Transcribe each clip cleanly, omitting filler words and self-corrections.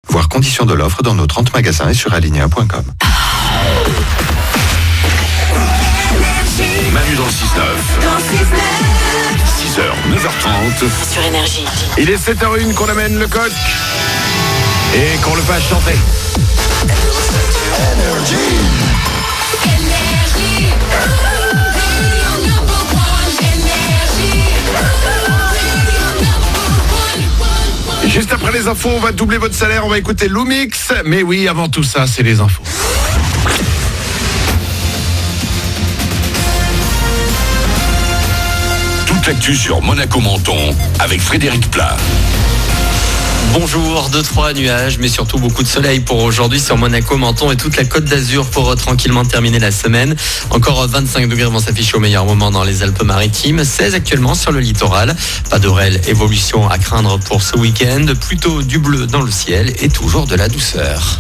Voir conditions de l'offre dans nos 30 magasins et sur alinea.com. Manu dans le 6-9. 6h, 9h30. Sur Énergie. Il est 7h01 qu'on amène le coq et qu'on le fasse chanter. Juste après les infos, on va doubler votre salaire, on va écouter Lumix. Mais oui, avant tout ça, c'est les infos. Toute l'actu sur Monaco Menton avec Frédéric Plat. Bonjour, 2-3 nuages, mais surtout beaucoup de soleil pour aujourd'hui sur Monaco, Menton et toute la Côte d'Azur pour tranquillement terminer la semaine. Encore 25 degrés vont s'afficher au meilleur moment dans les Alpes-Maritimes, 16 actuellement sur le littoral. Pas de réelle évolution à craindre pour ce week-end, plutôt du bleu dans le ciel et toujours de la douceur.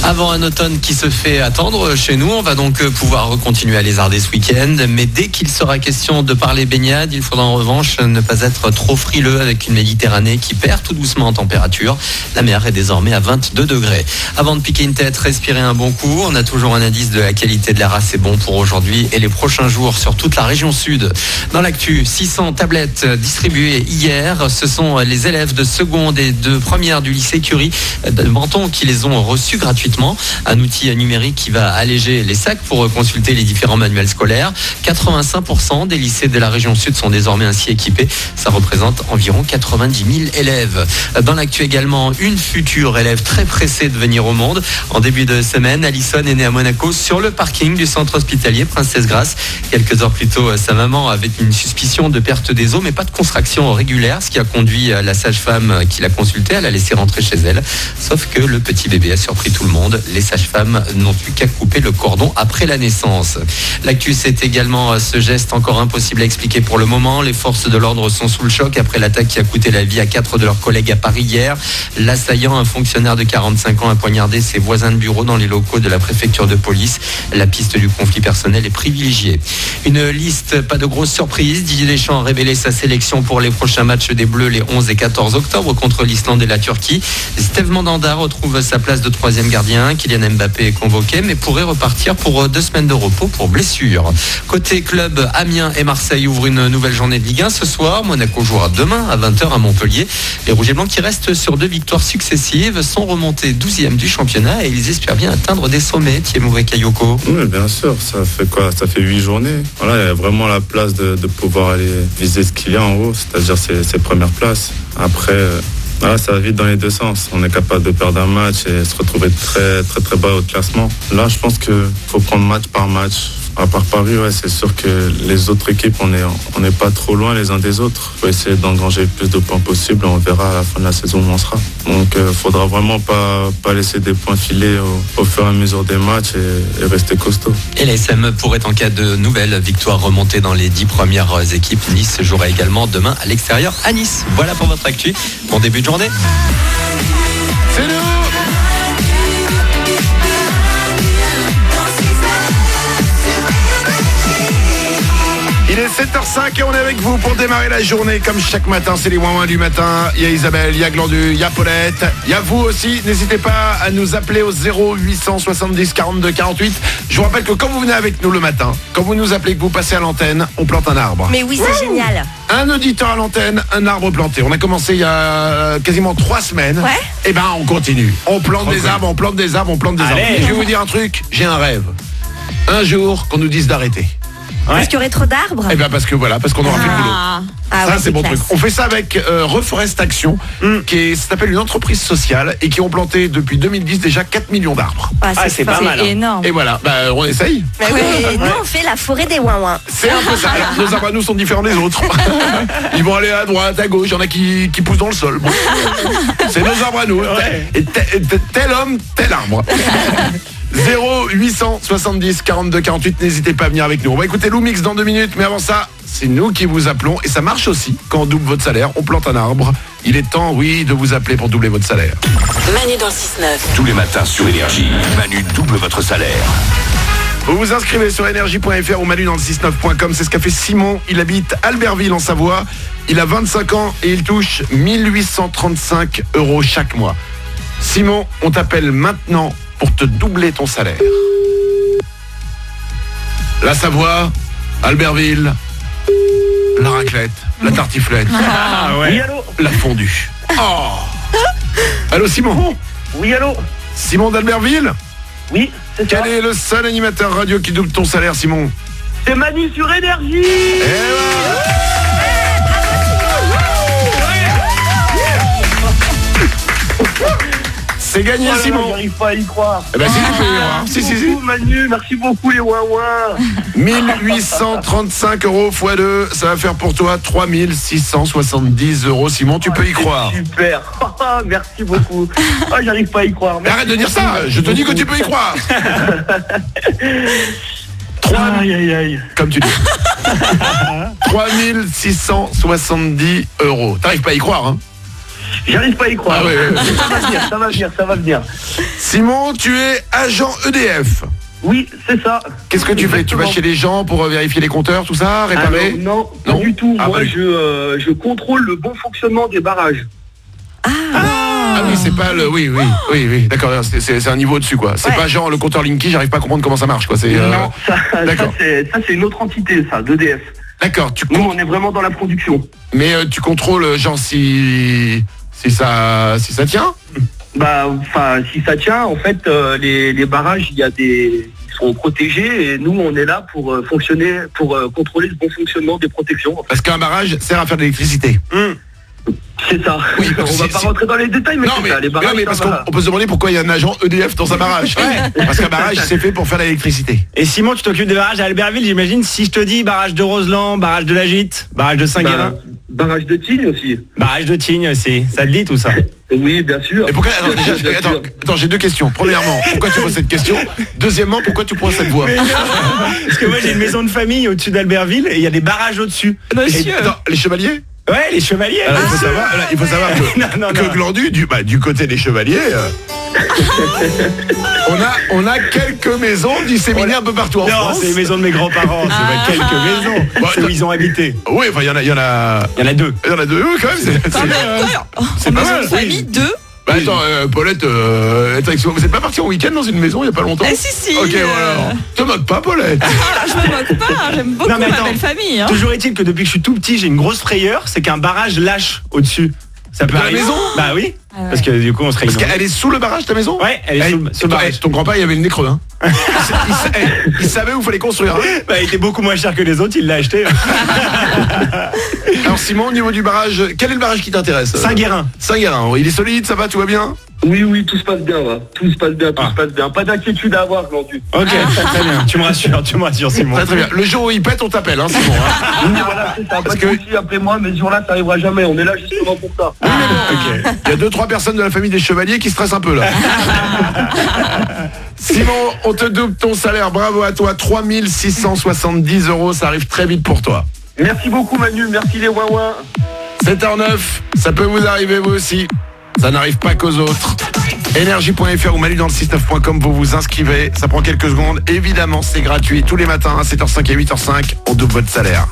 Avant un automne qui se fait attendre chez nous, on va donc pouvoir continuer à lézarder ce week-end. Mais dès qu'il sera question de parler baignade, il faudra en revanche ne pas être trop frileux avec une Méditerranée qui perd tout doucement en température. La mer est désormais à 22 degrés. Avant de piquer une tête, respirer un bon coup. On a toujours un indice de la qualité de l'air assez bon pour aujourd'hui et les prochains jours sur toute la région sud. Dans l'actu, 600 tablettes distribuées hier. Ce sont les élèves de seconde et de première du lycée Curie de Menton qui les ont reçues gratuitement. Un outil numérique qui va alléger les sacs pour consulter les différents manuels scolaires. 85% des lycées de la région sud sont désormais ainsi équipés. Ça représente environ 90 000 élèves. Dans l'actu également, une future élève très pressée de venir au monde. En début de semaine, Alison est née à Monaco sur le parking du centre hospitalier Princesse Grace. Quelques heures plus tôt, sa maman avait une suspicion de perte des os, mais pas de contraction régulière, ce qui a conduit la sage-femme qui l'a consultée à la laisser rentrer chez elle. Sauf que le petit bébé a surpris tout le monde. Les sages-femmes n'ont eu qu'à couper le cordon après la naissance. L'actu, c'est également ce geste encore impossible à expliquer pour le moment. Les forces de l'ordre sont sous le choc après l'attaque qui a coûté la vie à 4 de leurs collègues à Paris hier. L'assaillant, un fonctionnaire de 45 ans, a poignardé ses voisins de bureau dans les locaux de la préfecture de police. La piste du conflit personnel est privilégiée. Une liste, pas de grosses surprises. Didier Deschamps a révélé sa sélection pour les prochains matchs des Bleus les 11 et 14 octobre contre l'Islande et la Turquie. Steve Mandanda retrouve sa place de troisième gardien. Kylian Mbappé est convoqué mais pourrait repartir pour 2 semaines de repos pour blessure. Côté club, Amiens et Marseille ouvrent une nouvelle journée de Ligue 1 ce soir. Monaco jouera demain à 20h à Montpellier. Les Rouges et Blancs qui restent sur 2 victoires successives sont remontés 12e du championnat et ils espèrent bien atteindre des sommets. Thiemo Bakayoko. Oui, bien sûr, ça fait quoi ? Ça fait 8 journées. Voilà, il y a vraiment la place de pouvoir aller viser ce qu'il y a en haut, c'est-à-dire ses premières places. Après, voilà, ça va vite dans les deux sens. On est capable de perdre un match et se retrouver très très très bas au classement. Là, je pense qu'il faut prendre match par match. À part Paris, ouais, c'est sûr que les autres équipes, on n'est pas trop loin les uns des autres. Il faut essayer d'engranger le plus de points possible. On verra à la fin de la saison où on sera. Donc, il faudra vraiment pas laisser des points filer au fur et à mesure des matchs et rester costaud. Et l'ASM pourrait, en cas de nouvelle victoire, remonter dans les 10 premières équipes. Nice jouera également demain à l'extérieur à Nice. Voilà pour votre actu. Bon début de journée. C'est nous. Il est 7h05 et on est avec vous pour démarrer la journée comme chaque matin. C'est les ouin-ouin du matin. Il y a Isabelle, il y a Glandu, il y a Paulette, il y a vous aussi. N'hésitez pas à nous appeler au 0870 42 48. Je vous rappelle que quand vous venez avec nous le matin, quand vous nous appelez, que vous passez à l'antenne, on plante un arbre. Mais oui, c'est génial. Un auditeur à l'antenne, un arbre planté. On a commencé il y a quasiment 3 semaines. Ouais. Et ben on continue. On plante des arbres, on plante des arbres, on plante des arbres. Et je vais vous dire un truc, j'ai un rêve. Un jour qu'on nous dise d'arrêter. Parce qu'il y aurait trop d'arbres. Eh bien parce qu'on aura plus de boulot. Ah Ça ouais, c'est bon classe. truc. On fait ça avec Reforest Action, ça s'appelle une entreprise sociale et qui ont planté depuis 2010 déjà 4 millions d'arbres. C'est pas mal. C'est énorme. Et voilà, on essaye. Bah oui, nous on fait la forêt des ouin-ouin. C'est un peu ça. Alors, nos arbres à nous sont différents des autres. Ils vont aller à droite, à gauche, il y en a qui poussent dans le sol. Bon. C'est nos arbres à nous. Ouais. Et tel homme, tel arbre. 0870 42 48, n'hésitez pas à venir avec nous. On va écouter Lumix dans 2 minutes, mais avant ça, c'est nous qui vous appelons et ça marche aussi quand on double votre salaire, on plante un arbre. Il est temps, oui, de vous appeler pour doubler votre salaire. Manu dans le 6-9. Tous les matins sur Énergie, Manu double votre salaire. Vous vous inscrivez sur énergie.fr ou manu dans le 69.com, c'est ce qu'a fait Simon, il habite Albertville en Savoie. il a 25 ans et il touche 1835 € chaque mois. Simon, on t'appelle maintenant pour te doubler ton salaire. La Savoie, Albertville, la raclette, la tartiflette, Oui, allô. la fondue. Oh. Allô Simon? Oui, allô. Simon d'Albertville? Oui, c'est ça. Quel est le seul animateur radio qui double ton salaire, Simon? C'est Manu sur Énergie. Eh ben, c'est gagné, Simon. J'arrive pas à y croire. Eh ben, si, tu peux y croire. Si. Beaucoup, Manu, merci beaucoup les ouin-ouin. 1835 € x 2, ça va faire pour toi 3670 €. Simon, tu peux y croire. Super. Merci beaucoup. J'arrive pas à y croire. Mais arrête de dire ça, je te dis que tu peux y croire. Aïe. Comme tu dis. 3670 €. T'arrives pas à y croire, hein? J'arrive pas à y croire. Ah ouais. Ça va venir. Simon, tu es agent EDF. Oui, c'est ça. Qu'est-ce que tu fais? Tu vas chez les gens pour vérifier les compteurs, tout ça, réparer? Non, pas du tout. Ah, Moi, bah, je contrôle le bon fonctionnement des barrages. Ah oui, c'est pas le... Oui, d'accord, c'est un niveau au-dessus, quoi. C'est pas genre le compteur Linky, j'arrive pas à comprendre comment ça marche, quoi. Non, ça D'accord. c'est une autre entité, ça, d'EDF. D'accord, Nous, on est vraiment dans la production. Mais tu contrôles, genre, si ça tient? Si ça tient, en fait, les barrages, ils sont protégés et nous, on est là pour fonctionner, pour contrôler le bon fonctionnement des protections. En fait. Parce qu'un barrage sert à faire de l'électricité. C'est ça. Oui, on va pas rentrer dans les détails, mais c'est ça. Les barrages, mais parce qu'on peut se demander pourquoi il y a un agent EDF dans un barrage. Parce qu'un barrage, c'est fait pour faire de l'électricité. Et Simon, tu t'occupes des barrages à Albertville, j'imagine. Si je te dis barrage de Roseland, barrage de la Gite, barrage de Saint-Guérin. Barrage de Tignes aussi. Barrage de Tignes aussi. Ça te dit tout ça? Oui, bien sûr. Et pourquoi... Attends, j'ai deux questions. Premièrement, pourquoi tu poses cette question? Deuxièmement, pourquoi tu prends cette voix? Parce que moi, j'ai une maison de famille au-dessus d'Albertville et il y a des barrages au-dessus. Monsieur. Attends, les chevaliers? Ouais, les chevaliers. Alors, il faut savoir que Glandu, du côté des chevaliers, on a quelques maisons disséminées un peu partout en France. Non, c'est les maisons de mes grands-parents, c'est pas quelques maisons. C'est où ils ont habité. Oui, enfin, il y en a deux. Il y en a deux, quand même. C'est pas mal. Famille 2. Bah attends, Paulette, vous êtes pas parti en week-end dans une maison il y a pas longtemps? Si. Ok, voilà. Te moque pas, Paulette. Je me moque pas, j'aime beaucoup ma belle famille. Toujours est-il que depuis que je suis tout petit, j'ai une grosse frayeur, c'est qu'un barrage lâche au-dessus. Ça peut arriver. La maison? Bah oui. Parce que du coup on serait. Parce qu'elle est sous le barrage ta maison? Ouais, elle est sous le barrage. Ton grand-père il avait le nez creux, hein. il savait où il fallait construire. Hein. Bah il était beaucoup moins cher que les autres, il l'a acheté. Alors Simon, au niveau du barrage, quel est le barrage qui t'intéresse? Saint-Guérin. Saint-Guérin, il est solide, ça va, tout va bien? Oui, tout se passe bien, là. Tout se passe bien. Pas d'inquiétude à avoir, Glandu. Ok, très bien. Tu me rassures, Simon. Très bien. Le jour où il pète, on t'appelle, hein, Simon. Hein. Oui, voilà, c'est ça. Parce que appelez-moi, mais ce jour-là, ça arrivera jamais. On est là justement pour ça. Oui, mais bon, il y a 2-3 personnes de la famille des chevaliers qui stressent un peu, là. Simon, on te double ton salaire. Bravo à toi. 3670 €. Ça arrive très vite pour toi. Merci beaucoup, Manu. Merci les ouin-ouin. 7h09. Ça peut vous arriver, vous aussi. Ça n'arrive pas qu'aux autres. Énergie.fr ou manudansle69.com, vous vous inscrivez. Ça prend quelques secondes. Évidemment, c'est gratuit. Tous les matins à 7h05 et 8h05, on double votre salaire.